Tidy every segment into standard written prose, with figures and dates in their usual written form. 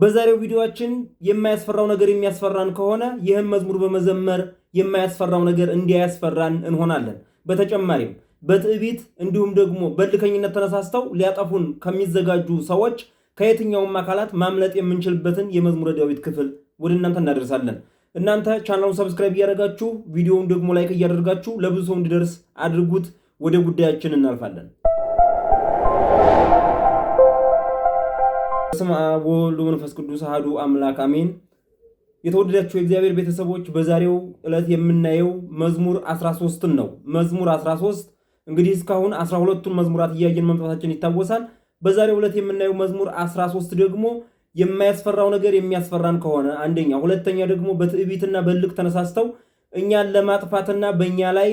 በዛሬው ቪዲዮአችን የማያስፈራው ነገር የሚያስፈራን ከሆነ ይህን መዝሙር በመዘመር የማያስፈራው ነገር እንዲያስፈራን እንሆናለን። በተጨማሪም በትዕቢት እንዲሁም ደግሞ በልከኝነት ተነሳስተው ሊያጠፉን ከሚዘጋጁ ሰዎች ከየትኛውም አካላት ማምለጥ የምንችልበትን የመዝሙረ ዳዊት ክፍል ወደ እናንተ እናደርሳለን። እናንተ ቻናሉን ሰብስክራይብ እያደረጋችሁ ቪዲዮውን ደግሞ ላይክ እያደረጋችሁ ለብዙ ሰው እንዲደርስ አድርጉት። ወደ ጉዳያችን እናልፋለን። በስመ አብ ወወልድ ወመንፈስ ቅዱስ አሐዱ አምላክ አሜን። የተወደዳችሁ የእግዚአብሔር ቤተሰቦች በዛሬው ዕለት የምናየው መዝሙር 13ን ነው። መዝሙር 13 እንግዲህ እስካሁን 12ቱን መዝሙራት እያየን መምጣታችን ይታወሳል። በዛሬው ዕለት የምናየው መዝሙር 13 ደግሞ የማያስፈራው ነገር የሚያስፈራን ከሆነ አንደኛ፣ ሁለተኛ ደግሞ በትዕቢትና በልክ ተነሳስተው እኛን ለማጥፋትና በእኛ ላይ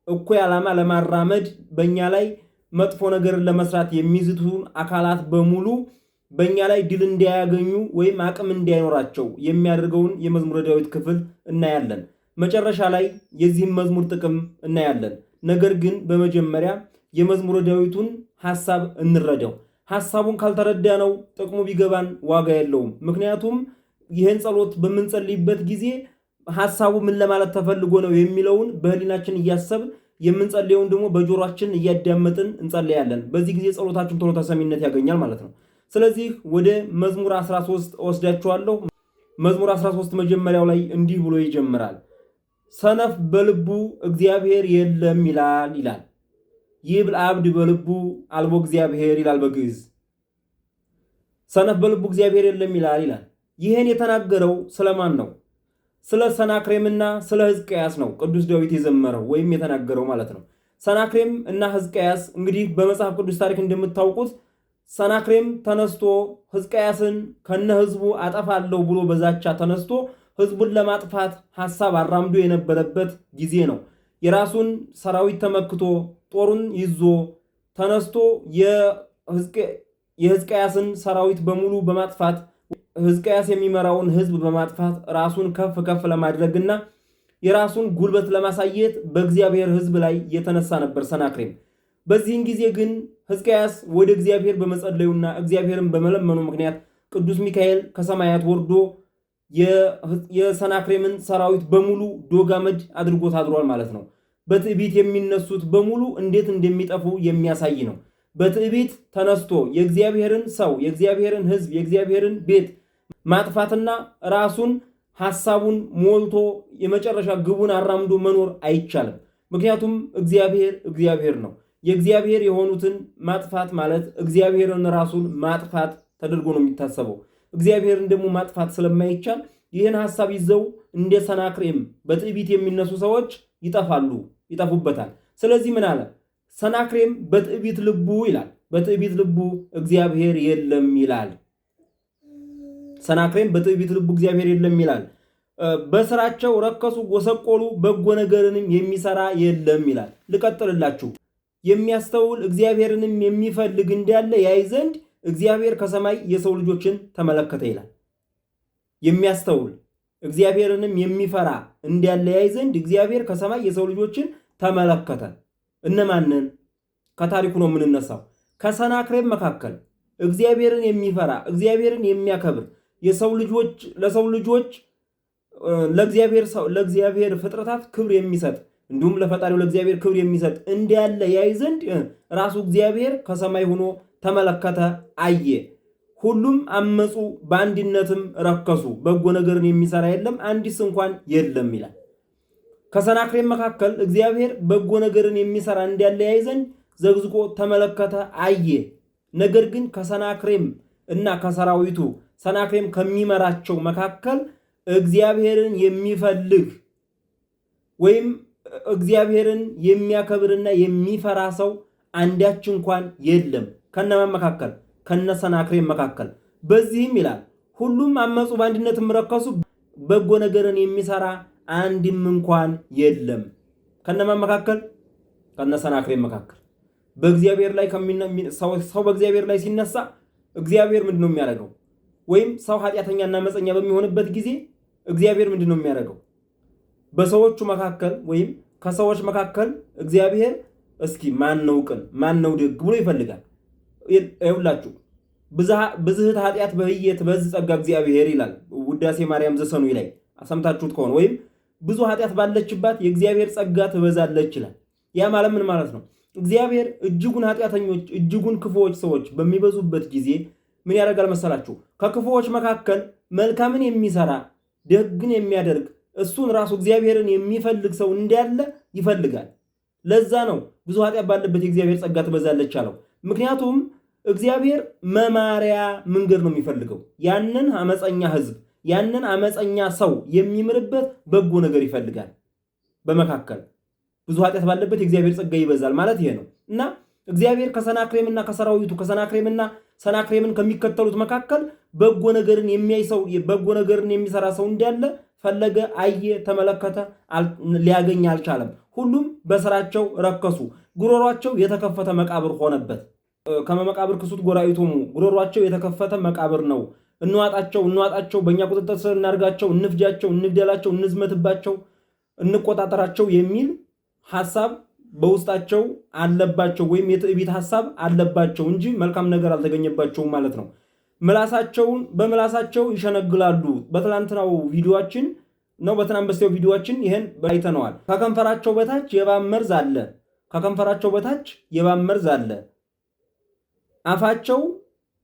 እኩይ ዓላማ ለማራመድ በእኛ ላይ መጥፎ ነገርን ለመስራት የሚዝቱን አካላት በሙሉ በእኛ ላይ ድል እንዳያገኙ ወይም አቅም እንዳይኖራቸው የሚያደርገውን የመዝሙረ ዳዊት ክፍል እናያለን። መጨረሻ ላይ የዚህም መዝሙር ጥቅም እናያለን። ነገር ግን በመጀመሪያ የመዝሙረ ዳዊቱን ሐሳብ እንረዳው። ሐሳቡን ካልተረዳነው ጥቅሙ ቢገባን ዋጋ የለውም። ምክንያቱም ይህን ጸሎት በምንጸልይበት ጊዜ ሐሳቡ ምን ለማለት ተፈልጎ ነው የሚለውን በህሊናችን እያሰብን የምንጸልየውን ደግሞ በጆሮአችን እያዳመጥን እንጸልያለን። በዚህ ጊዜ ጸሎታችን ቶሎ ተሰሚነት ያገኛል ማለት ነው። ስለዚህ ወደ መዝሙር 13 ወስዳችኋለሁ። መዝሙር 13 መጀመሪያው ላይ እንዲህ ብሎ ይጀምራል። ሰነፍ በልቡ እግዚአብሔር የለም ይላል። ይብል አብድ በልቡ አልቦ እግዚአብሔር ይላል በግዕዝ። ሰነፍ በልቡ እግዚአብሔር የለም ይላል። ይህን የተናገረው ስለማን ነው? ስለ ሰናክሬምና ስለ ሕዝቅያስ ነው ቅዱስ ዳዊት የዘመረው ወይም የተናገረው ማለት ነው። ሰናክሬም እና ሕዝቅያስ እንግዲህ በመጽሐፍ ቅዱስ ታሪክ እንደምታውቁት ሰናክሬም ተነስቶ ሕዝቅያስን ከነ ህዝቡ አጠፋለሁ ብሎ በዛቻ ተነስቶ ህዝቡን ለማጥፋት ሐሳብ አራምዶ የነበረበት ጊዜ ነው። የራሱን ሰራዊት ተመክቶ ጦሩን ይዞ ተነስቶ የሕዝቅያስን ሰራዊት በሙሉ በማጥፋት ሕዝቅያስ የሚመራውን ህዝብ በማጥፋት ራሱን ከፍ ከፍ ለማድረግና የራሱን ጉልበት ለማሳየት በእግዚአብሔር ህዝብ ላይ የተነሳ ነበር ሰናክሬም። በዚህን ጊዜ ግን ሕዝቅያስ ወደ እግዚአብሔር በመጸለዩና እግዚአብሔርን በመለመኑ ምክንያት ቅዱስ ሚካኤል ከሰማያት ወርዶ የሰናክሬምን ሰራዊት በሙሉ ዶግ አመድ አድርጎት አድሯል ማለት ነው። በትዕቢት የሚነሱት በሙሉ እንዴት እንደሚጠፉ የሚያሳይ ነው። በትዕቢት ተነስቶ የእግዚአብሔርን ሰው፣ የእግዚአብሔርን ህዝብ፣ የእግዚአብሔርን ቤት ማጥፋትና ራሱን ሐሳቡን ሞልቶ የመጨረሻ ግቡን አራምዶ መኖር አይቻልም። ምክንያቱም እግዚአብሔር ነው። የእግዚአብሔር የሆኑትን ማጥፋት ማለት እግዚአብሔርን ራሱን ማጥፋት ተደርጎ ነው የሚታሰበው። እግዚአብሔርን ደግሞ ማጥፋት ስለማይቻል ይህን ሐሳብ ይዘው እንደ ሰናክሬም በትዕቢት የሚነሱ ሰዎች ይጠፉበታል። ስለዚህ ምን አለ? ሰናክሬም በትዕቢት ልቡ ይላል። በትዕቢት ልቡ እግዚአብሔር የለም ይላል። ሰናክሬም በትዕቢት ልቡ እግዚአብሔር የለም ይላል። በስራቸው ረከሱ፣ ጎሰቆሉ፣ በጎ ነገርንም የሚሰራ የለም ይላል። ልቀጥልላችሁ። የሚያስተውል እግዚአብሔርንም የሚፈልግ እንዳለ ያይ ዘንድ እግዚአብሔር ከሰማይ የሰው ልጆችን ተመለከተ ይላል። የሚያስተውል እግዚአብሔርንም የሚፈራ እንዳለ ያይ ዘንድ እግዚአብሔር ከሰማይ የሰው ልጆችን ተመለከተ። እነማንን? ከታሪኩ ነው የምንነሳው። ከሰናክሬም መካከል እግዚአብሔርን የሚፈራ እግዚአብሔርን የሚያከብር ለሰው ልጆች ለእግዚአብሔር ፍጥረታት ክብር የሚሰጥ እንዲሁም ለፈጣሪው ለእግዚአብሔር ክብር የሚሰጥ እንዳለ ያይ ዘንድ ራሱ እግዚአብሔር ከሰማይ ሆኖ ተመለከተ፣ አየ። ሁሉም አመፁ፣ በአንድነትም ረከሱ፣ በጎ ነገርን የሚሰራ የለም፣ አንዲስ እንኳን የለም ይላል። ከሰናክሬም መካከል እግዚአብሔር በጎ ነገርን የሚሰራ እንዳለ ያይ ዘንድ ዘግዝቆ ተመለከተ፣ አየ። ነገር ግን ከሰናክሬም እና ከሰራዊቱ ሰናክሬም ከሚመራቸው መካከል እግዚአብሔርን የሚፈልግ ወይም እግዚአብሔርን የሚያከብርና የሚፈራ ሰው አንዳች እንኳን የለም። ከነማን መካከል? ከነሰናክሬም መካከል። በዚህም ይላል ሁሉም አመፁ፣ በአንድነትም ረከሱ፣ በጎ ነገርን የሚሰራ አንድም እንኳን የለም። ከነማን መካከል? ከነሰናክሬም መካከል። በእግዚአብሔር ላይ ሰው በእግዚአብሔር ላይ ሲነሳ እግዚአብሔር ምንድነው የሚያደርገው? ወይም ሰው ኃጢአተኛና አመፀኛ በሚሆንበት ጊዜ እግዚአብሔር ምንድነው የሚያደርገው? በሰዎቹ መካከል ወይም ከሰዎች መካከል እግዚአብሔር እስኪ ማን ነው ቅን ማን ነው ደግ ብሎ ይፈልጋል። ይኸውላችሁ ብዝህት ኃጢአት በህየት በዝ ጸጋ እግዚአብሔር ይላል ውዳሴ ማርያም ዘሰኑይ ላይ ሰምታችሁት ከሆነ ወይም ብዙ ኃጢአት ባለችባት የእግዚአብሔር ጸጋ ትበዛለች ይላል። ያ ማለት ምን ማለት ነው? እግዚአብሔር እጅጉን ኃጢአተኞች እጅጉን ክፉዎች ሰዎች በሚበዙበት ጊዜ ምን ያደርጋል መሰላችሁ? ከክፉዎች መካከል መልካምን የሚሰራ ደግን የሚያደርግ እሱን ራሱ እግዚአብሔርን የሚፈልግ ሰው እንዳለ ይፈልጋል። ለዛ ነው ብዙ ኃጢአት ባለበት የእግዚአብሔር ጸጋ ትበዛለች አለው። ምክንያቱም እግዚአብሔር መማሪያ መንገድ ነው የሚፈልገው። ያንን አመፀኛ ህዝብ ያንን አመፀኛ ሰው የሚምርበት በጎ ነገር ይፈልጋል። በመካከል ብዙ ኃጢአት ባለበት የእግዚአብሔር ጸጋ ይበዛል ማለት ይሄ ነው እና እግዚአብሔር ከሰናክሬምና ከሰራዊቱ ከሰናክሬምና ሰናክሬምን ከሚከተሉት መካከል በጎ ነገርን የሚያይ ሰው በጎ ነገርን የሚሰራ ሰው እንዳለ ፈለገ፣ አየ፣ ተመለከተ፣ ሊያገኝ አልቻለም። ሁሉም በስራቸው ረከሱ። ጉሮሯቸው የተከፈተ መቃብር ሆነበት። ከመቃብር ክሱት ጎራይቶሙ ጉሮሯቸው የተከፈተ መቃብር ነው። እንዋጣቸው፣ በእኛ ቁጥጥር ስር እናርጋቸው፣ እንፍጃቸው፣ እንግደላቸው፣ እንዝመትባቸው፣ እንቆጣጠራቸው የሚል ሐሳብ በውስጣቸው አለባቸው ወይም የትዕቢት ሐሳብ አለባቸው እንጂ መልካም ነገር አልተገኘባቸውም ማለት ነው። በምላሳቸው ይሸነግላሉ። በትናንትናው ቪዲዮአችን ነው በትናንት በስቲያው ቪዲዮአችን ይሄን አይተነዋል። ከከንፈራቸው በታች የእባብ መርዝ አለ። ከከንፈራቸው በታች የእባብ መርዝ አለ። አፋቸው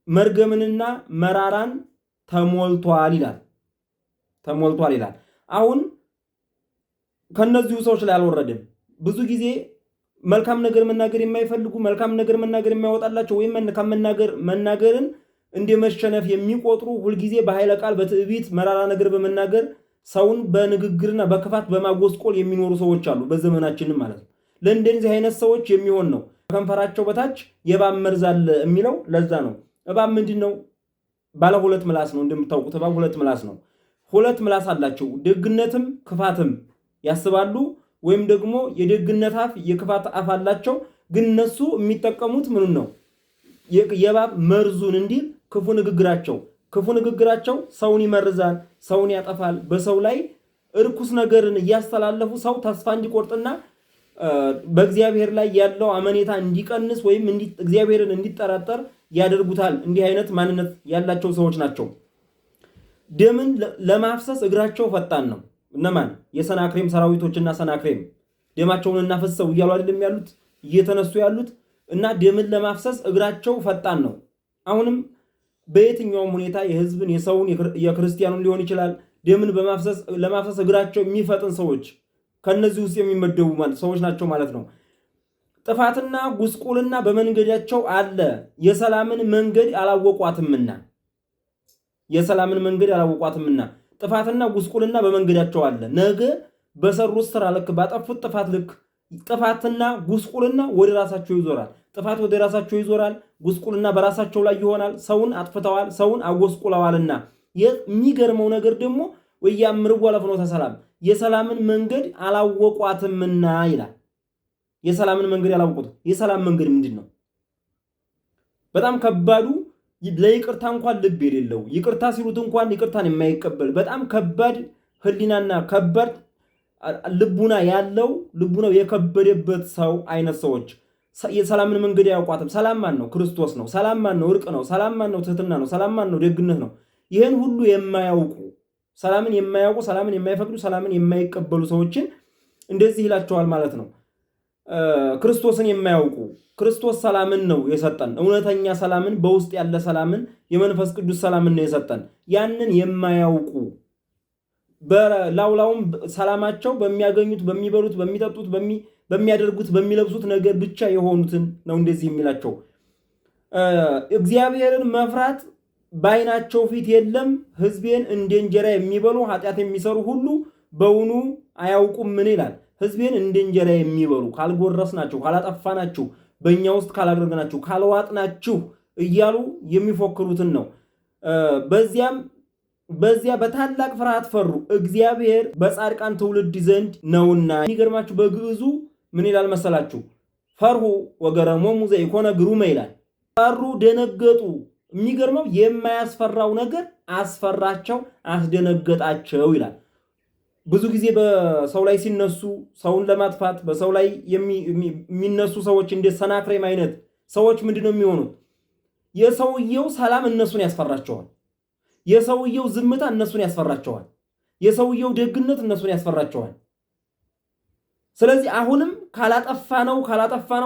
መርገምንና መራራን ተሞልቷል ይላል። አሁን ከነዚሁ ሰዎች ላይ አልወረድም። ብዙ ጊዜ መልካም ነገር መናገር የማይፈልጉ መልካም ነገር መናገር የማይወጣላቸው ወይም መናገርን እንደ መሸነፍ የሚቆጥሩ ሁልጊዜ በኃይለ ቃል በትዕቢት መራራ ነገር በመናገር ሰውን በንግግርና በክፋት በማጎስቆል የሚኖሩ ሰዎች አሉ፣ በዘመናችንም ማለት ነው። ለእንደዚህ አይነት ሰዎች የሚሆን ነው ከከንፈራቸው በታች የእባብ መርዝ አለ የሚለው ለዛ ነው። እባብ ምንድን ነው? ባለ ሁለት ምላስ ነው። እንደምታውቁት እባብ ሁለት ምላስ ነው። ሁለት ምላስ አላቸው። ደግነትም ክፋትም ያስባሉ፣ ወይም ደግሞ የደግነት አፍ የክፋት አፍ አላቸው። ግን እነሱ የሚጠቀሙት ምኑን ነው? የእባብ መርዙን እንዲል ክፉ ንግግራቸው ሰውን ይመርዛል፣ ሰውን ያጠፋል። በሰው ላይ እርኩስ ነገርን እያስተላለፉ ሰው ተስፋ እንዲቆርጥና በእግዚአብሔር ላይ ያለው አመኔታ እንዲቀንስ ወይም እግዚአብሔርን እንዲጠራጠር ያደርጉታል። እንዲህ አይነት ማንነት ያላቸው ሰዎች ናቸው። ደምን ለማፍሰስ እግራቸው ፈጣን ነው። እነማን? የሰናክሬም ሰራዊቶችና ሰናክሬም ደማቸውን እናፈሰው እያሉ አይደለም ያሉት እየተነሱ ያሉት እና ደምን ለማፍሰስ እግራቸው ፈጣን ነው። አሁንም በየትኛውም ሁኔታ የህዝብን የሰውን የክርስቲያኑን ሊሆን ይችላል ደምን ለማፍሰስ እግራቸው የሚፈጥን ሰዎች ከነዚህ ውስጥ የሚመደቡ ሰዎች ናቸው ማለት ነው። ጥፋትና ጉስቁልና በመንገዳቸው አለ፣ የሰላምን መንገድ አላወቋትምና ጥፋትና ጉስቁልና በመንገዳቸው አለ። ነገ በሰሩት ስራ ልክ ባጠፉት ጥፋት ልክ ጥፋትና ጉስቁልና ወደ ራሳቸው ይዞራል። ጥፋት ወደ ራሳቸው ይዞራል፣ ጉስቁልና በራሳቸው ላይ ይሆናል። ሰውን አጥፍተዋል፣ ሰውን አጎስቁለዋልና። የሚገርመው ነገር ደግሞ ወያምርዋ ለፍኖተ ሰላም የሰላምን መንገድ አላወቋትምና ይላል። የሰላምን መንገድ ያላወቁት። የሰላም መንገድ ምንድን ነው? በጣም ከባዱ ለይቅርታ እንኳን ልብ የሌለው ይቅርታ ሲሉት እንኳን ይቅርታን የማይቀበል በጣም ከባድ ህሊናና ከባድ ልቡና ያለው ልቡናው የከበደበት ሰው አይነት ሰዎች የሰላምን መንገድ አያውቋትም። ሰላም ማን ነው? ክርስቶስ ነው። ሰላም ማን ነው? እርቅ ነው። ሰላም ማን ነው? ትህትና ነው። ሰላም ማን ነው? ደግነት ነው። ይህን ሁሉ የማያውቁ ሰላምን የማያውቁ ሰላምን የማይፈቅዱ ሰላምን የማይቀበሉ ሰዎችን እንደዚህ ይላቸዋል ማለት ነው። ክርስቶስን የማያውቁ ክርስቶስ ሰላምን ነው የሰጠን። እውነተኛ ሰላምን በውስጥ ያለ ሰላምን የመንፈስ ቅዱስ ሰላምን ነው የሰጠን። ያንን የማያውቁ በላውላውም ሰላማቸው በሚያገኙት በሚበሉት በሚጠጡት በሚያደርጉት በሚለብሱት ነገር ብቻ የሆኑትን ነው እንደዚህ የሚላቸው። እግዚአብሔርን መፍራት በዓይናቸው ፊት የለም። ሕዝቤን እንደ እንጀራ የሚበሉ ኃጢአት የሚሰሩ ሁሉ በውኑ አያውቁም? ምን ይላል? ሕዝቤን እንደ እንጀራ የሚበሉ ካልጎረስናቸው፣ ካላጠፋናችሁ፣ በእኛ ውስጥ ካላደረግናችሁ፣ ካልዋጥናችሁ እያሉ የሚፎክሩትን ነው። በዚያ በታላቅ ፍርሃት ፈሩ፣ እግዚአብሔር በጻድቃን ትውልድ ዘንድ ነውና። የሚገርማችሁ በግዕዙ ምን ይላል መሰላችሁ? ፈርሁ ወገረሞሙ ዘኢኮነ ግሩመ ይላል። ፈሩ፣ ደነገጡ። የሚገርመው የማያስፈራው ነገር አስፈራቸው፣ አስደነገጣቸው ይላል። ብዙ ጊዜ በሰው ላይ ሲነሱ ሰውን ለማጥፋት በሰው ላይ የሚነሱ ሰዎች እንደ ሰናክሬም አይነት ሰዎች ምንድነው የሚሆኑት? የሰውየው ሰላም እነሱን ያስፈራቸዋል። የሰውየው ዝምታ እነሱን ያስፈራቸዋል። የሰውየው ደግነት እነሱን ያስፈራቸዋል። ስለዚህ አሁንም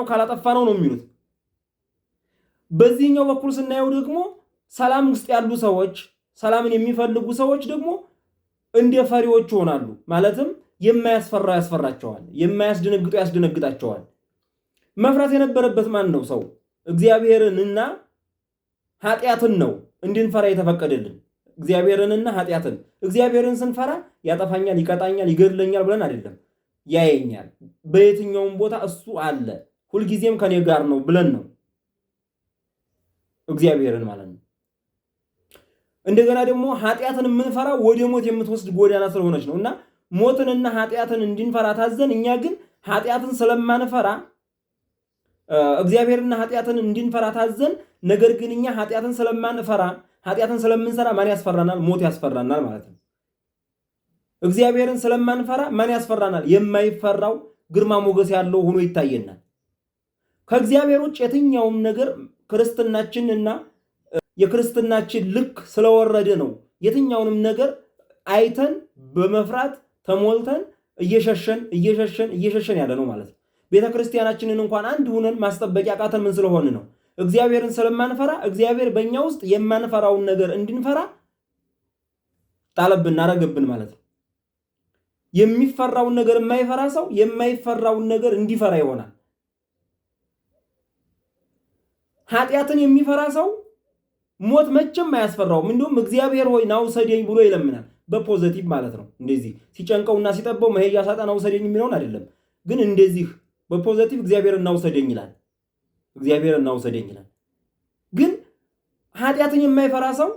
ካላጠፋ ነው የሚሉት። በዚህኛው በኩል ስናየው ደግሞ ሰላም ውስጥ ያሉ ሰዎች፣ ሰላምን የሚፈልጉ ሰዎች ደግሞ እንደ ፈሪዎች ይሆናሉ። ማለትም የማያስፈራው ያስፈራቸዋል፣ የማያስደነግጠው ያስደነግጣቸዋል። መፍራት የነበረበት ማን ነው? ሰው እግዚአብሔርንና ኃጢአትን ነው እንድንፈራ የተፈቀደልን። እግዚአብሔርንና ኃጢአትን። እግዚአብሔርን ስንፈራ ያጠፋኛል፣ ይቀጣኛል፣ ይገድለኛል ብለን አይደለም፣ ያየኛል፣ በየትኛውም ቦታ እሱ አለ፣ ሁልጊዜም ከኔ ጋር ነው ብለን ነው እግዚአብሔርን ማለት ነው። እንደገና ደግሞ ኃጢአትን የምንፈራ ወደ ሞት የምትወስድ ጎዳና ስለሆነች ነው እና ሞትንና ኃጢአትን እንድንፈራ ታዘን፣ እኛ ግን ኃጢአትን ስለማንፈራ እግዚአብሔርና ኃጢአትን እንድንፈራ ታዘን፣ ነገር ግን እኛ ኃጢአትን ስለማንፈራ ኃጢአትን ስለምንሰራ ማን ያስፈራናል? ሞት ያስፈራናል ማለት ነው። እግዚአብሔርን ስለማንፈራ ማን ያስፈራናል? የማይፈራው ግርማ ሞገስ ያለው ሆኖ ይታየናል። ከእግዚአብሔር ውጭ የትኛውም ነገር ክርስትናችንና የክርስትናችን ልክ ስለወረደ ነው የትኛውንም ነገር አይተን በመፍራት ተሞልተን እየሸሸን ያለ ነው ማለት ነው። ቤተ ክርስቲያናችንን እንኳን አንድ ሆነን ማስጠበቂያ ቃተን ምን ስለሆነ ነው? እግዚአብሔርን ስለማንፈራ እግዚአብሔር በእኛ ውስጥ የማንፈራውን ነገር እንድንፈራ ጣለብን፣ አረገብን ማለት ነው። የሚፈራውን ነገር የማይፈራ ሰው የማይፈራውን ነገር እንዲፈራ ይሆናል። ኃጢአትን የሚፈራ ሰው ሞት መቼም አያስፈራውም። እንዲሁም እግዚአብሔር ሆይ ና ውሰደኝ ብሎ ይለምናል። በፖዚቲቭ ማለት ነው። እንደዚህ ሲጨንቀውና ሲጠበው መሄጃ ሳጣ ና ውሰደኝ የሚለውን አይደለም፣ ግን እንደዚህ በፖዚቲቭ እግዚአብሔር ና ውሰደኝ ይላል። እግዚአብሔር ና ውሰደኝ ይላል። ግን ኃጢአትን የማይፈራ ሰው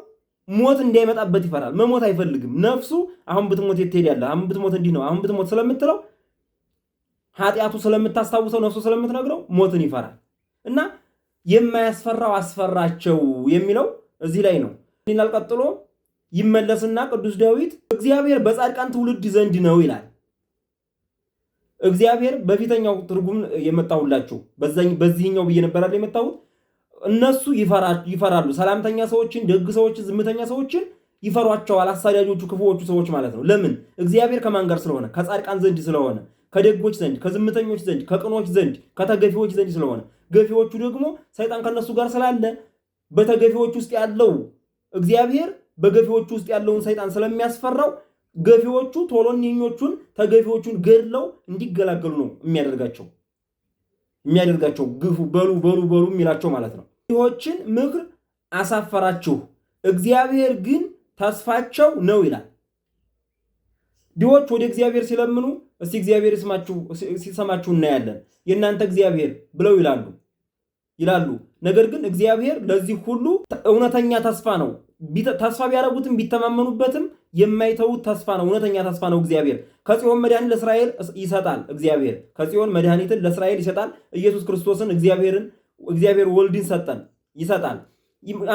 ሞት እንዳይመጣበት ይፈራል። መሞት አይፈልግም። ነፍሱ አሁን ብትሞት የት ትሄዳለህ? አሁን ብትሞት እንዲህ ነው፣ አሁን ብትሞት ስለምትለው ኃጢአቱ ስለምታስታውሰው ነፍሱ ስለምትነግረው ሞትን ይፈራል እና የማያስፈራው አስፈራቸው የሚለው እዚህ ላይ ነው። ይላል ቀጥሎ ይመለስና ቅዱስ ዳዊት እግዚአብሔር በጻድቃን ትውልድ ዘንድ ነው ይላል። እግዚአብሔር በፊተኛው ትርጉም የመጣሁላችሁ በዚህኛው ብዬ ነበር አይደል የመጣሁት። እነሱ ይፈራሉ። ሰላምተኛ ሰዎችን፣ ደግ ሰዎችን፣ ዝምተኛ ሰዎችን ይፈሯቸዋል። አሳዳጆቹ፣ ክፉዎቹ ሰዎች ማለት ነው። ለምን? እግዚአብሔር ከማን ጋር ስለሆነ? ከጻድቃን ዘንድ ስለሆነ፣ ከደጎች ዘንድ፣ ከዝምተኞች ዘንድ፣ ከቅኖች ዘንድ፣ ከተገፊዎች ዘንድ ስለሆነ፣ ገፊዎቹ ደግሞ ሰይጣን ከነሱ ጋር ስላለ በተገፊዎች ውስጥ ያለው እግዚአብሔር በገፊዎቹ ውስጥ ያለውን ሰይጣን ስለሚያስፈራው ገፊዎቹ ቶሎኒኞቹን ተገፊዎቹን ገድለው እንዲገላገሉ ነው የሚያደርጋቸው ግፉ በሉ የሚላቸው ማለት ነው። ድሆችን ምክር አሳፈራችሁ፣ እግዚአብሔር ግን ተስፋቸው ነው ይላል። ድሆች ወደ እግዚአብሔር ሲለምኑ እስቲ እግዚአብሔር ሲሰማችሁ እናያለን፣ የእናንተ እግዚአብሔር ብለው ይላሉ። ነገር ግን እግዚአብሔር ለዚህ ሁሉ እውነተኛ ተስፋ ነው። ተስፋ ቢያደርጉትም ቢተማመኑበትም የማይተውት ተስፋ ነው። እውነተኛ ተስፋ ነው። እግዚአብሔር ከጽዮን መድኃኒት ለእስራኤል ይሰጣል። እግዚአብሔር ከጽዮን መድኃኒትን ለእስራኤል ይሰጣል። ኢየሱስ ክርስቶስን እግዚአብሔር ወልድን ይሰጣል።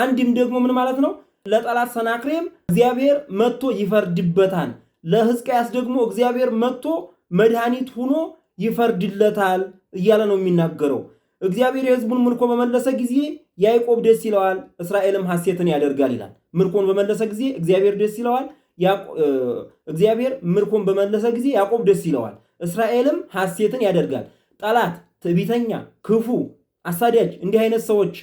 አንድም ደግሞ ምን ማለት ነው? ለጠላት ሰናክሬም እግዚአብሔር መጥቶ ይፈርድበታል። ለሕዝቅያስ ደግሞ እግዚአብሔር መጥቶ መድኃኒት ሆኖ ይፈርድለታል እያለ ነው የሚናገረው። እግዚአብሔር የሕዝቡን ምርኮ በመለሰ ጊዜ ያዕቆብ ደስ ይለዋል፣ እስራኤልም ሐሴትን ያደርጋል ይላል። ምርኮን በመለሰ ጊዜ እግዚአብሔር ደስ ይለዋል። እግዚአብሔር ምርኮን በመለሰ ጊዜ ያዕቆብ ደስ ይለዋል፣ እስራኤልም ሐሴትን ያደርጋል። ጠላት፣ ትዕቢተኛ፣ ክፉ፣ አሳዳጅ እንዲህ አይነት ሰዎች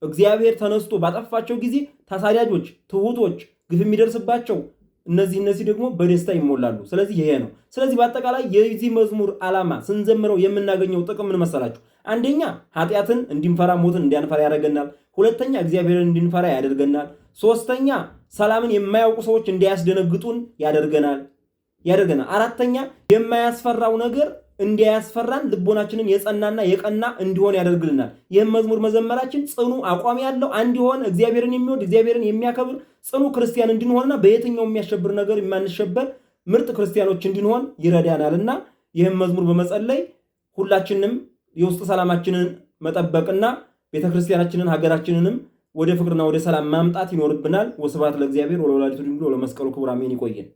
እግዚአብሔር ተነስቶ ባጠፋቸው ጊዜ ተሳዳጆች፣ ትሑቶች፣ ግፍ የሚደርስባቸው እነዚህ ደግሞ በደስታ ይሞላሉ። ስለዚህ ይሄ ነው። ስለዚህ በአጠቃላይ የዚህ መዝሙር ዓላማ ስንዘምረው የምናገኘው ጥቅም ምን መሰላችሁ? አንደኛ ኃጢአትን እንድንፈራ ሞትን እንዲያንፈራ ያደርገናል። ሁለተኛ እግዚአብሔርን እንድንፈራ ያደርገናል። ሶስተኛ ሰላምን የማያውቁ ሰዎች እንዲያስደነግጡን ያደርገናል። አራተኛ የማያስፈራው ነገር እንዲያስፈራን ልቦናችንን የጸናና የቀና እንዲሆን ያደርግልናል። ይህም መዝሙር መዘመራችን ጽኑ አቋም ያለው አንድ የሆነ እግዚአብሔርን የሚወድ እግዚአብሔርን የሚያከብር ጽኑ ክርስቲያን እንድንሆንና በየትኛው የሚያሸብር ነገር የማንሸበር ምርጥ ክርስቲያኖች እንድንሆን ይረዳናልና ይህም መዝሙር በመጸለይ ሁላችንም የውስጥ ሰላማችንን መጠበቅና ቤተክርስቲያናችንን ሀገራችንንም ወደ ፍቅርና ወደ ሰላም ማምጣት ይኖርብናል። ወስብሐት ለእግዚአብሔር ወለወላዲቱ ድንግል ወለመስቀሉ ክቡር አሜን። ይቆየን።